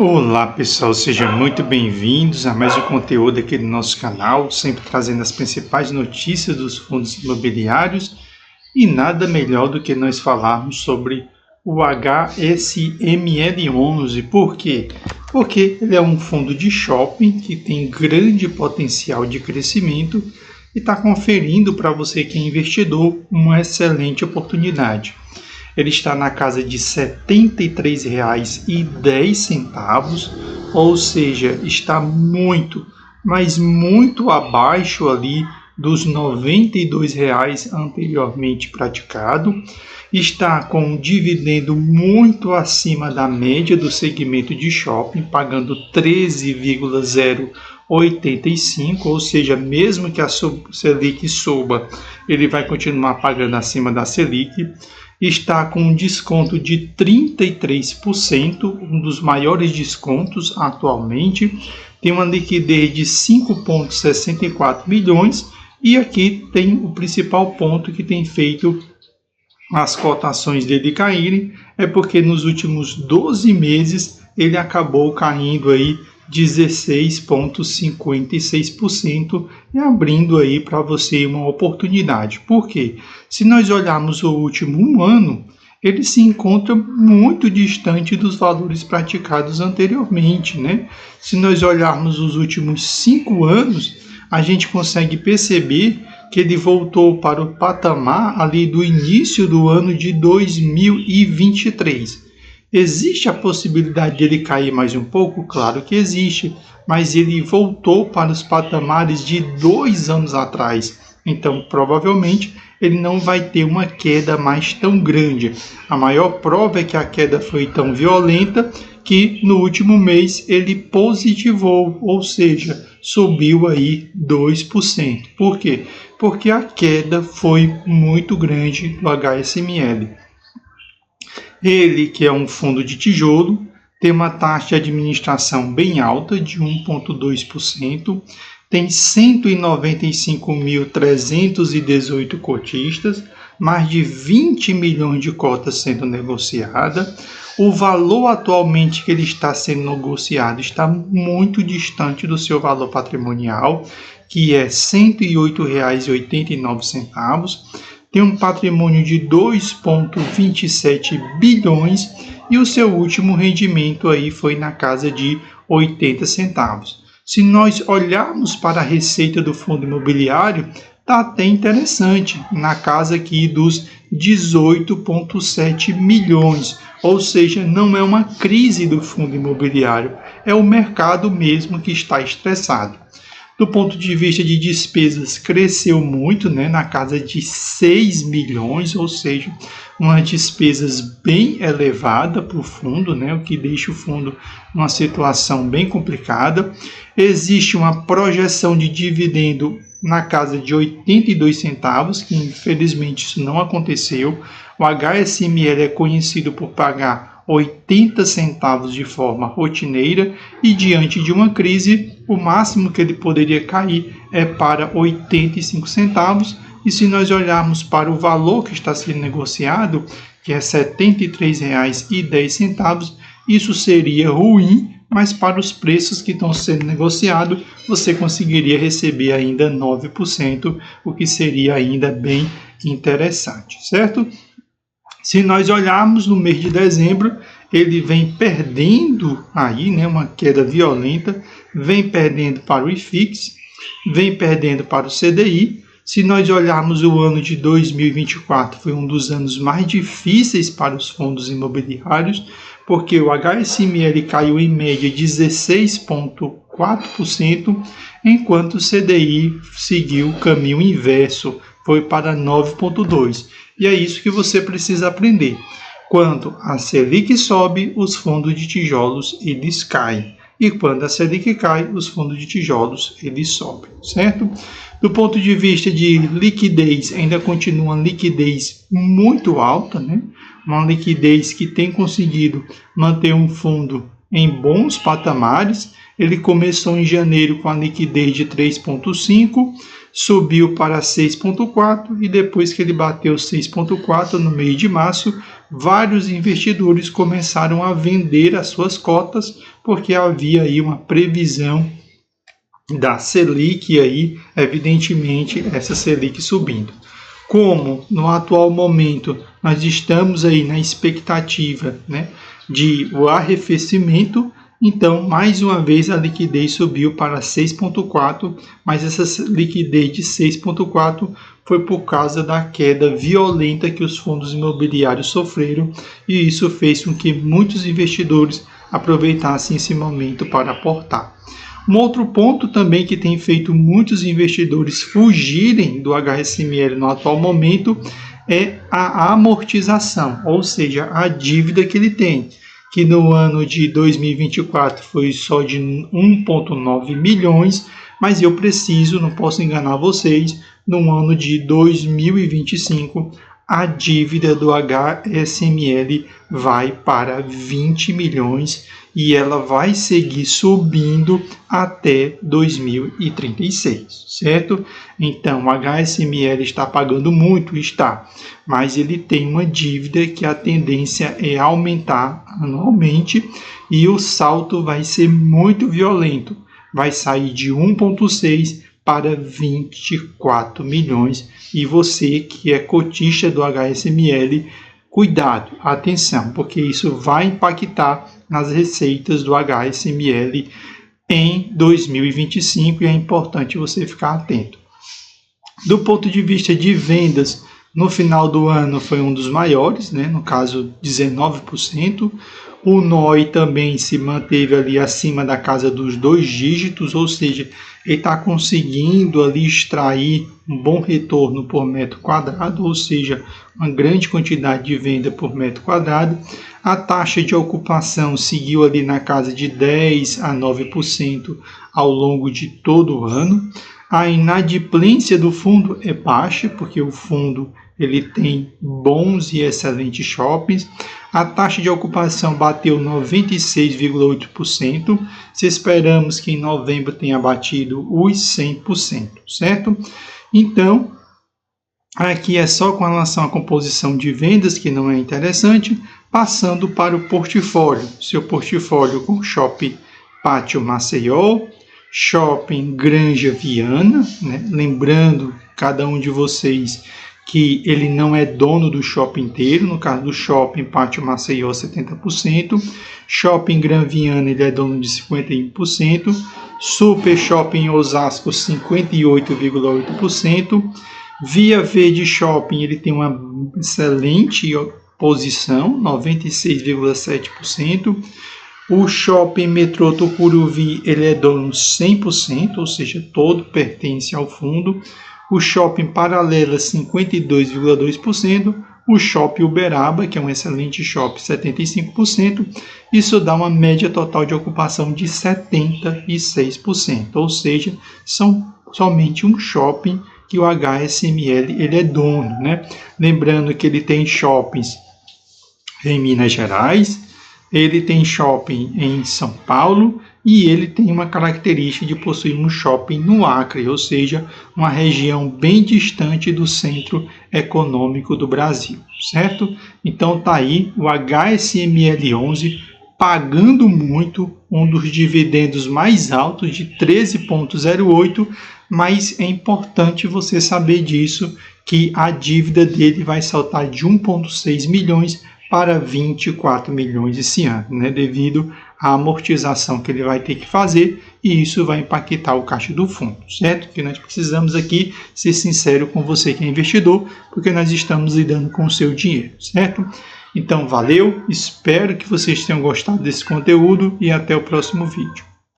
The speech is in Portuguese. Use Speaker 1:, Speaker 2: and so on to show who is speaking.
Speaker 1: Olá pessoal, sejam muito bem-vindos a mais um conteúdo aqui do nosso canal, sempre trazendo as principais notícias dos fundos imobiliários e nada melhor do que nós falarmos sobre o HSML11. Por quê? Porque ele é um fundo de shopping que tem grande potencial de crescimento e está conferindo para você que é investidor uma excelente oportunidade. Ele está na casa de R$ 73,10, ou seja, está muito, mas muito abaixo ali dos R$ 92,00 anteriormente praticado. Está com um dividendo muito acima da média do segmento de shopping, pagando 13,085, ou seja, mesmo que a Selic suba, ele vai continuar pagando acima da Selic. Está com um desconto de 33%, um dos maiores descontos atualmente. Tem uma liquidez de 5,64 milhões e aqui tem o principal ponto que tem feito as cotações dele caírem, é porque nos últimos 12 meses ele acabou caindo aí 16,56% e abrindo aí para você uma oportunidade. Por quê? Se nós olharmos o último ano, ele se encontra muito distante dos valores praticados anteriormente, né? Se nós olharmos os últimos 5 anos, a gente consegue perceber que ele voltou para o patamar ali do início do ano de 2023. Existe a possibilidade de ele cair mais um pouco? Claro que existe, mas ele voltou para os patamares de 2 anos atrás. Então, provavelmente, ele não vai ter uma queda mais tão grande. A maior prova é que a queda foi tão violenta que no último mês ele positivou, ou seja, subiu aí 2%. Por quê? Porque a queda foi muito grande do HSML. Ele, que é um fundo de tijolo, tem uma taxa de administração bem alta, de 1,2%, tem 195.318 cotistas, mais de 20 milhões de cotas sendo negociadas. O valor atualmente que ele está sendo negociado está muito distante do seu valor patrimonial, que é R$ 108,89. Tem um patrimônio de 2,27 bilhões e o seu último rendimento aí foi na casa de 80 centavos. Se nós olharmos para a receita do fundo imobiliário, está até interessante, na casa aqui dos 18,7 milhões, ou seja, não é uma crise do fundo imobiliário, é o mercado mesmo que está estressado. Do ponto de vista de despesas, cresceu muito, né, na casa de 6 milhões, ou seja, umas despesas bem elevada para o fundo, né, o que deixa o fundo numa situação bem complicada. Existe uma projeção de dividendo na casa de 82 centavos, que infelizmente isso não aconteceu. O HSML é conhecido por pagar 80 centavos de forma rotineira e diante de uma crise, o máximo que ele poderia cair é para 85 centavos. E se nós olharmos para o valor que está sendo negociado, que é R$ 73,10, isso seria ruim, mas para os preços que estão sendo negociados, você conseguiria receber ainda 9%, o que seria ainda bem interessante, certo? Se nós olharmos no mês de dezembro, ele vem perdendo aí, né, uma queda violenta, vem perdendo para o IFIX, vem perdendo para o CDI. Se nós olharmos o ano de 2024, foi um dos anos mais difíceis para os fundos imobiliários, porque o HSML caiu em média 16,4%, enquanto o CDI seguiu o caminho inverso, foi para 9,2%. E é isso que você precisa aprender. Quando a Selic sobe, os fundos de tijolos eles caem. E quando a Selic cai, os fundos de tijolos eles sobem, certo? Do ponto de vista de liquidez, ainda continua uma liquidez muito alta, né? Uma liquidez que tem conseguido manter um fundo em bons patamares. Ele começou em janeiro com a liquidez de 3,5, subiu para 6,4 e depois que ele bateu 6,4 no mês de março, vários investidores começaram a vender as suas cotas, porque havia aí uma previsão da Selic, aí, evidentemente, essa Selic subindo. Como no atual momento nós estamos aí na expectativa, né, de o arrefecimento, então mais uma vez a liquidez subiu para 6,4, mas essa liquidez de 6,4 foi por causa da queda violenta que os fundos imobiliários sofreram, e isso fez com que muitos investidores aproveitassem esse momento para aportar. Um outro ponto também que tem feito muitos investidores fugirem do HSML no atual momento é a amortização, ou seja, a dívida que ele tem, que no ano de 2024 foi só de 1,9 milhões, mas eu preciso, não posso enganar vocês, no ano de 2025 a dívida do HSML vai para 20 milhões e ela vai seguir subindo até 2036, certo? Então, o HSML está pagando muito, está, mas ele tem uma dívida que a tendência é aumentar anualmente e o salto vai ser muito violento, vai sair de 1,6 para 24 milhões, e você que é cotista do HSML, cuidado, atenção, porque isso vai impactar nas receitas do HSML em 2025 e é importante você ficar atento. Do ponto de vista de vendas, no final do ano foi um dos maiores, né? No caso 19%. O NOI também se manteve ali acima da casa dos 2 dígitos, ou seja, ele está conseguindo ali extrair um bom retorno por metro quadrado, ou seja, uma grande quantidade de venda por metro quadrado. A taxa de ocupação seguiu ali na casa de 10 a 9% ao longo de todo o ano. A inadimplência do fundo é baixa, porque o fundo ele tem bons e excelentes shoppings. A taxa de ocupação bateu 96,8%. Se esperamos que em novembro tenha batido os 100%, certo? Então, aqui é só com relação à composição de vendas, que não é interessante, passando para o portfólio. Seu portfólio com Shopping Pátio Maceió, Shopping Granja Viana, né? Lembrando, cada um de vocês, que ele não é dono do shopping inteiro, no caso do Shopping Pátio Maceió, 70%, Shopping Gran Viana ele é dono de 51%, Super Shopping Osasco, 58,8%, Via Verde Shopping ele tem uma excelente posição, 96,7%, o Shopping Metrô Tucuruvi ele é dono 100%, ou seja, todo pertence ao fundo. O Shopping Paralela, 52,2%, o Shopping Uberaba, que é um excelente shopping, 75%, isso dá uma média total de ocupação de 76%, ou seja, são somente um shopping que o HSML ele é dono, né? Lembrando que ele tem shoppings em Minas Gerais, ele tem shopping em São Paulo e ele tem uma característica de possuir um shopping no Acre, ou seja, uma região bem distante do centro econômico do Brasil, certo? Então tá aí o HSML11 pagando muito, um dos dividendos mais altos de 13,08, mas é importante você saber disso, que a dívida dele vai saltar de 1,6 milhões para 24 milhões esse ano, né, devido à amortização que ele vai ter que fazer, e isso vai impactar o caixa do fundo, certo? Que nós precisamos aqui ser sincero com você que é investidor, porque nós estamos lidando com o seu dinheiro, certo? Então, valeu, espero que vocês tenham gostado desse conteúdo e até o próximo vídeo.